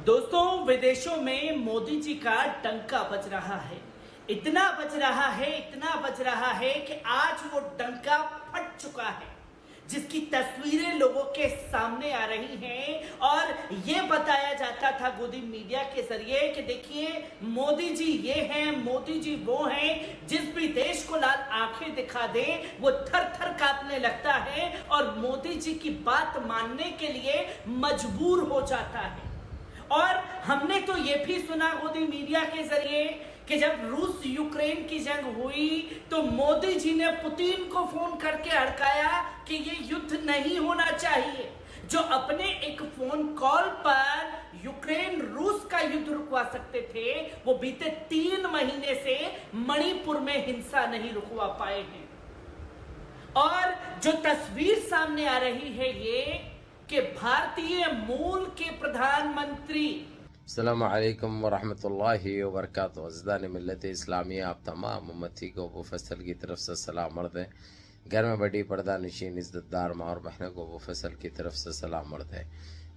दोस्तों, विदेशों में मोदी जी का डंका बज रहा है। इतना बज रहा है, इतना बज रहा है कि आज वो डंका फट चुका है, जिसकी तस्वीरें लोगों के सामने आ रही हैं। और ये बताया जाता था गोदी मीडिया के जरिए कि देखिए, मोदी जी ये हैं, मोदी जी वो हैं। जिस भी देश को लाल आंखें दिखा दें वो थर थर कांपने लगता है और मोदी जी की बात मानने के लिए मजबूर हो जाता है। और हमने तो ये भी सुना गोदी मीडिया के जरिए कि जब रूस यूक्रेन की जंग हुई तो मोदी जी ने पुतिन को फोन करके अड़काया कि ये युद्ध नहीं होना चाहिए। जो अपने एक फोन कॉल पर यूक्रेन रूस का युद्ध रुकवा सकते थे, वो बीते 3 महीने से मणिपुर में हिंसा नहीं रुकवा पाए हैं। और जो तस्वीर सामने आ रही है ये कि भारतीय मूल के प्रधानमंत्री अस्सलामु अलैकुम वरहमतुल्लाहि वबरकातुहू। अज़ीज़ान मिल्लत इस्लामी, आप तमाम उम्मती को अबू फैसल की तरफ से सलाम अर्ज़ है। घर में बड़ी पर्दा नशीन इज़्ज़तदार माँ और बहनों को अबू फैसल की तरफ से सलाम अर्ज़ है।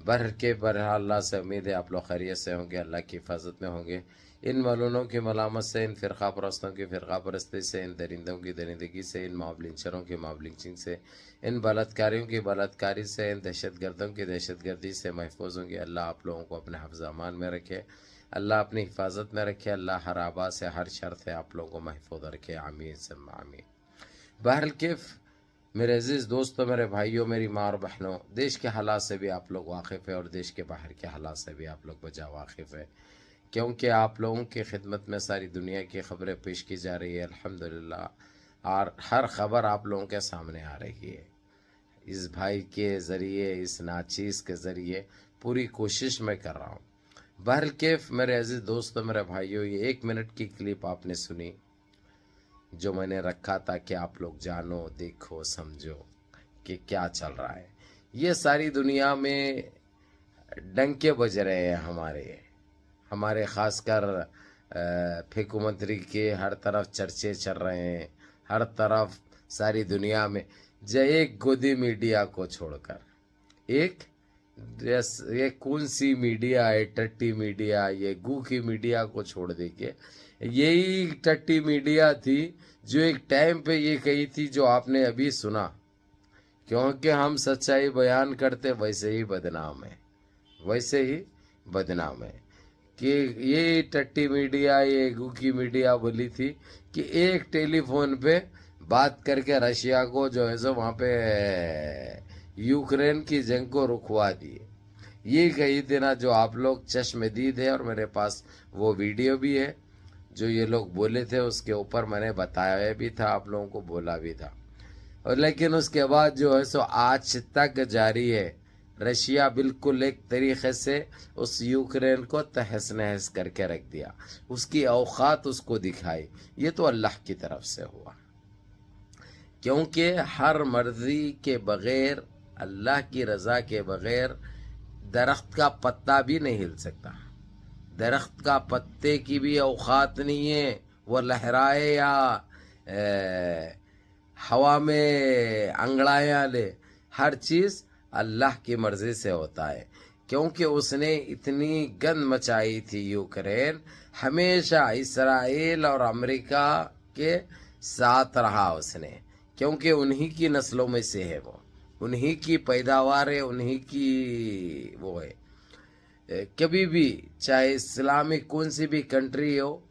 बहरहाल अल्लाह से उम्मीद है आप लोग खैरियत से होंगे, अल्लाह की हिफाजत में होंगे। इन मलूनों की मलामत से, इन फ़िरक़ा परस्तों की फ़िरक़ा परस्ती से, इन दरिंदों की दरिंदगी से, इन मॉबलिंचरों की मॉबलिंचिंग से, इन बलात्कारियों की बलात्कारी से, इन दहशतगर्दों की दहशतगर्दी से महफूज होंगे। अल्लाह आप लोगों को अपने हिफ्ज़ अमान में रखे, अल्लाह अपनी हिफाजत में रखे, अल्लाह हर आबा से, हर शर से आप लोगों को महफूज रखे। आमीन सम्मा आमीन। बहरहाल किफ़ मेरे अजीज़ दोस्तों, मेरे भाइयों, मेरी माँ और बहनों, देश के हालात से भी आप लोग वाकिफ़ है और देश के बाहर के हालात से भी आप लोग बजा वाकिफ़ है, क्योंकि आप लोगों की खिदमत में सारी दुनिया की खबरें पेश की जा रही है अल्हम्दुलिल्लाह। और हर खबर आप लोगों के सामने आ रही है। इस भाई के ज़रिए, इस नाचीज़ के ज़रिए पूरी कोशिश मैं कर रहा हूँ। बहरहाल कैफ मेरे अजीज़ दोस्तों, मेरे भाइयों, ये 1 मिनट की क्लिप आपने सुनी जो मैंने रखा था कि आप लोग जानो, देखो, समझो कि क्या चल रहा है। ये सारी दुनिया में डंके बज रहे हैं हमारे ख़ासकर फेकू मंत्री के हर तरफ चर्चे चल रहे हैं, हर तरफ सारी दुनिया में। एक गोदी मीडिया को छोड़कर ये कौन सी मीडिया है, टट्टी मीडिया, ये गू की मीडिया को छोड़ दे के यही टट्टी मीडिया थी जो एक टाइम पे ये कही थी जो आपने अभी सुना। क्योंकि हम सच्चाई बयान करते वैसे ही बदनाम है कि ये टट्टी मीडिया, ये गू की मीडिया बोली थी कि एक टेलीफोन पे बात करके रशिया को जो है सो वहाँ पे यूक्रेन की जंग को रुकवा दिए। ये कही थी ना जो आप लोग चश्मदीद है, और मेरे पास वो वीडियो भी है जो ये लोग बोले थे, उसके ऊपर मैंने बताया भी था, आप लोगों को बोला भी था। और लेकिन उसके बाद जो है सो आज तक जारी है। रशिया बिल्कुल एक तरीके से उस यूक्रेन को तहस नहस करके रख दिया, उसकी औकात उसको दिखाई। ये तो अल्लाह की तरफ से हुआ, क्योंकि हर मर्जी के बगैर, अल्लाह की रज़ा के बगैर दरख्त का पत्ता भी नहीं हिल सकता। दरख्त का पत्ते की भी औकात नहीं है, वो लहराए या हवा में अंगड़ाया ले। हर चीज़ अल्लाह की मर्ज़ी से होता है, क्योंकि उसने इतनी गंद मचाई थी यूक्रेन। हमेशा इसराइल और अमेरिका के साथ रहा उसने, क्योंकि उन्हीं की नस्लों में से है वो, उन्हीं की पैदावार है, उन्हीं की वो है। कभी भी चाहे इस्लामिक कौन सी भी कंट्री हो,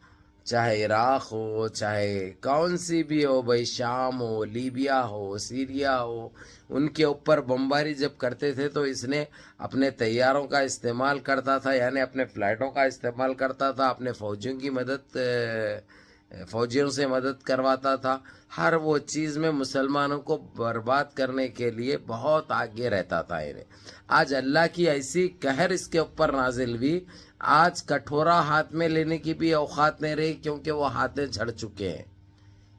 चाहे इराक़ हो, चाहे कौन सी भी हो भाई, शाम हो, लीबिया हो, सीरिया हो, उनके ऊपर बमबारी जब करते थे तो इसने अपने तैयारों का इस्तेमाल करता था, यानी अपने फ़्लाइटों का इस्तेमाल करता था, अपने फ़ौजियों से मदद करवाता था। हर वो चीज़ में मुसलमानों को बर्बाद करने के लिए बहुत आगे रहता था इन्हें। आज अल्लाह की ऐसी कहर इसके ऊपर नाजिल हुई, आज कठोरा हाथ में लेने की भी औकात नहीं रही, क्योंकि वो हाथें झड़ चुके हैं,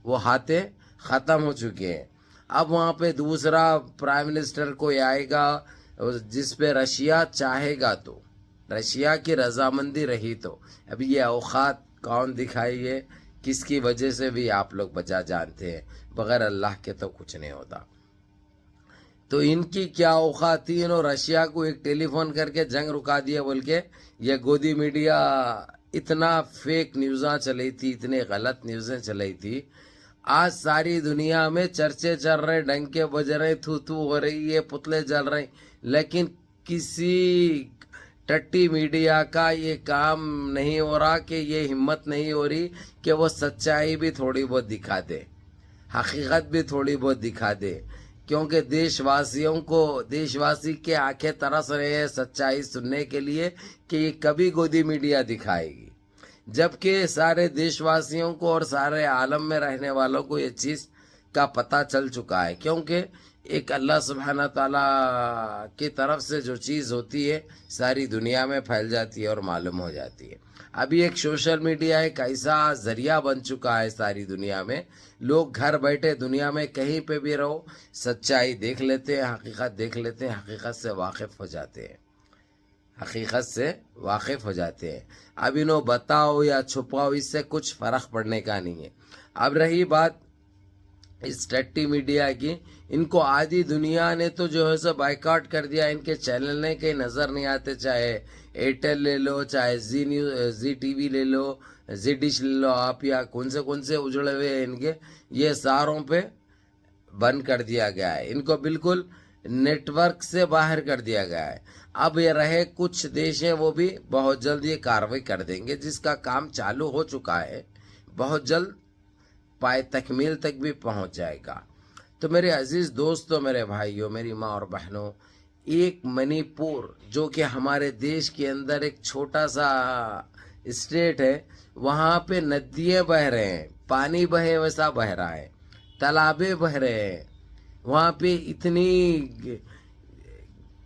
वो हाथें ख़त्म हो चुके हैं। अब वहाँ पे दूसरा प्राइम मिनिस्टर कोई आएगा जिस पे रशिया चाहेगा, तो रशिया की रजामंदी रही तो। अभी ये औकात कौन दिखाइए, किसकी वजह से भी आप लोग बचा जानते हैं, बगैर अल्लाह के तो कुछ नहीं होता। تو ان کی کیا اوقاتین اور رشیا کو ایک ٹیلی فون کر کے جنگ رکا دیا بول کے یہ گودی میڈیا اتنا فیک نیوزاں چلی تھی، اتنے غلط نیوزیں چلی تھی. آج ساری دنیا میں چرچے چل رہے، ڈنکے بج رہے، تھو تھو ہو رہی ہے، پتلے جل رہے، لیکن کسی ٹٹی میڈیا کا یہ کام نہیں ہو رہا کہ یہ ہمت نہیں ہو رہی کہ وہ سچائی بھی تھوڑی بہت دکھا دے، حقیقت بھی تھوڑی بہت دکھا دے. کیونکہ دیش واسی کے آنکھیں ترس رہے ہیں سچائی سننے کے لیے کہ یہ کبھی گودی میڈیا دکھائے گی، جبکہ سارے دیش واسیوں کو اور سارے عالم میں رہنے والوں کو یہ چیز کا پتہ چل چکا ہے. کیونکہ ایک اللہ سبحانہ تعالیٰ کی طرف سے جو چیز ہوتی ہے ساری دنیا میں پھیل جاتی ہے اور معلوم ہو جاتی ہے. ابھی ایک سوشل میڈیا ایک ایسا ذریعہ بن چکا ہے ساری دنیا میں، لوگ گھر بیٹھے دنیا میں کہیں پہ بھی رہو سچائی دیکھ لیتے ہیں، حقیقت دیکھ لیتے ہیں، حقیقت سے واقف ہو جاتے ہیں. اب انہوں بتاؤ یا چھپاؤ اس سے کچھ فرق پڑنے کا نہیں ہے. اب رہی بات اس ٹٹی میڈیا کی، ان کو آدھی دنیا نے تو جو ہے سو بائیکاٹ کر دیا، ان کے چینل نے کہیں نظر نہیں آتے، چاہے ایئرٹیل لے لو، چاہے زی ٹی وی لے لو، زی ڈش لے لو آپ، یا کون سے اجڑے ہوئے ہیں ان کے، یہ ساروں پہ بند کر دیا گیا ہے. ان کو بالکل نیٹ ورک سے باہر کر دیا گیا ہے. اب یہ رہے کچھ دیش ہیں وہ بھی بہت جلد یہ کاروائی کر دیں گے، جس کا کام چالو ہو چکا ہے، بہت جلد پائے تکمیل تک بھی پہنچ جائے گا. تو میرے عزیز دوستوں، میرے بھائیوں، میری ماں اور بہنوں، ایک منی پور جو کہ ہمارے دیش کے اندر ایک چھوٹا سا اسٹیٹ ہے، وہاں پہ ندیاں بہ رہے ہیں، پانی بہے ویسا بہ رہا ہے، تالابیں بہ رہے ہیں، وہاں پہ اتنی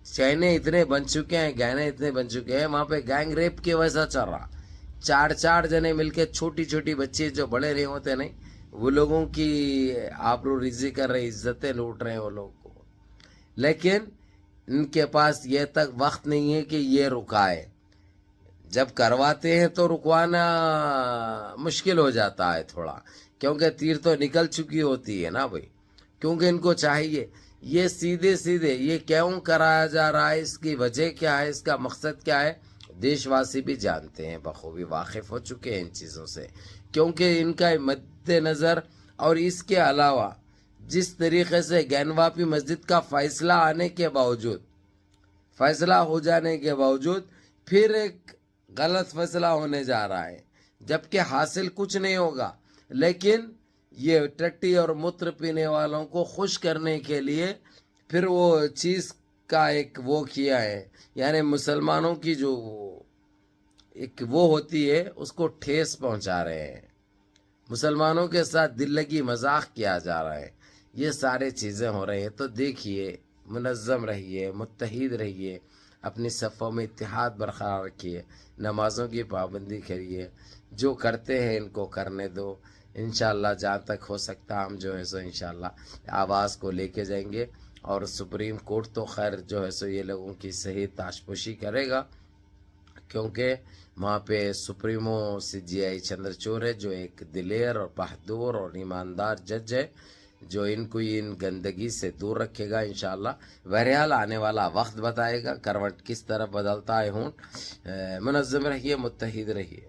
چینے اتنے بن چکے ہیں، گہنے اتنے بن چکے ہیں، وہاں پہ گینگ ریپ کے ویسا چل رہا. چار جنے مل کے چھوٹی بچے جو بڑے نہیں ہوتے نہیں، وہ لوگوں کی آبرو ریزی کر رہے، عزتیں لوٹ رہے ہیں وہ لوگ کو. لیکن ان کے پاس یہ تک وقت نہیں ہے کہ یہ رکائے. جب کرواتے ہیں تو رکوانا مشکل ہو جاتا ہے تھوڑا، کیونکہ تیر تو نکل چکی ہوتی ہے نا بھائی. کیونکہ ان کو چاہیے یہ سیدھے یہ کیوں کرایا جا رہا ہے، اس کی وجہ کیا ہے، اس کا مقصد کیا ہے، دیش واسی بھی جانتے ہیں، بخوبی واقف ہو چکے ہیں ان چیزوں سے. کیونکہ ان کا مد نظر اور اس کے علاوہ جس طریقے سے گینواپی مسجد کا فیصلہ ہو جانے کے باوجود پھر ایک غلط فیصلہ ہونے جا رہا ہے، جبکہ حاصل کچھ نہیں ہوگا. لیکن یہ ٹٹی اور موتر پینے والوں کو خوش کرنے کے لیے پھر وہ چیز کا ایک وہ کیا ہے، یعنی مسلمانوں کی جو ایک وہ ہوتی ہے اس کو ٹھیس پہنچا رہے ہیں، مسلمانوں کے ساتھ دل لگی مذاق کیا جا رہا ہے. یہ سارے چیزیں ہو رہی ہیں. تو دیکھیے، منظم رہیے، متحد رہیے، اپنی صفوں میں اتحاد برقرار رکھیے، نمازوں کی پابندی کریے، جو کرتے ہیں ان کو کرنے دو. انشاءاللہ جہاں تک ہو سکتا ہم جو ہے سو انشاءاللہ آواز کو لے کے جائیں گے. اور سپریم کورٹ تو خیر جو ہے سو یہ لوگوں کی صحیح تاشپوشی کرے گا، کیونکہ وہاں پہ سپریمو CJI چندرچوڑ ہے، جو ایک دلیر اور بہادر اور ایماندار جج ہے، جو ان کو ان گندگی سے دور رکھے گا انشاءاللہ. بہرحال آنے والا وقت بتائے گا کروٹ کس طرح بدلتا ہے. منظم رہیے، متحد رہیے.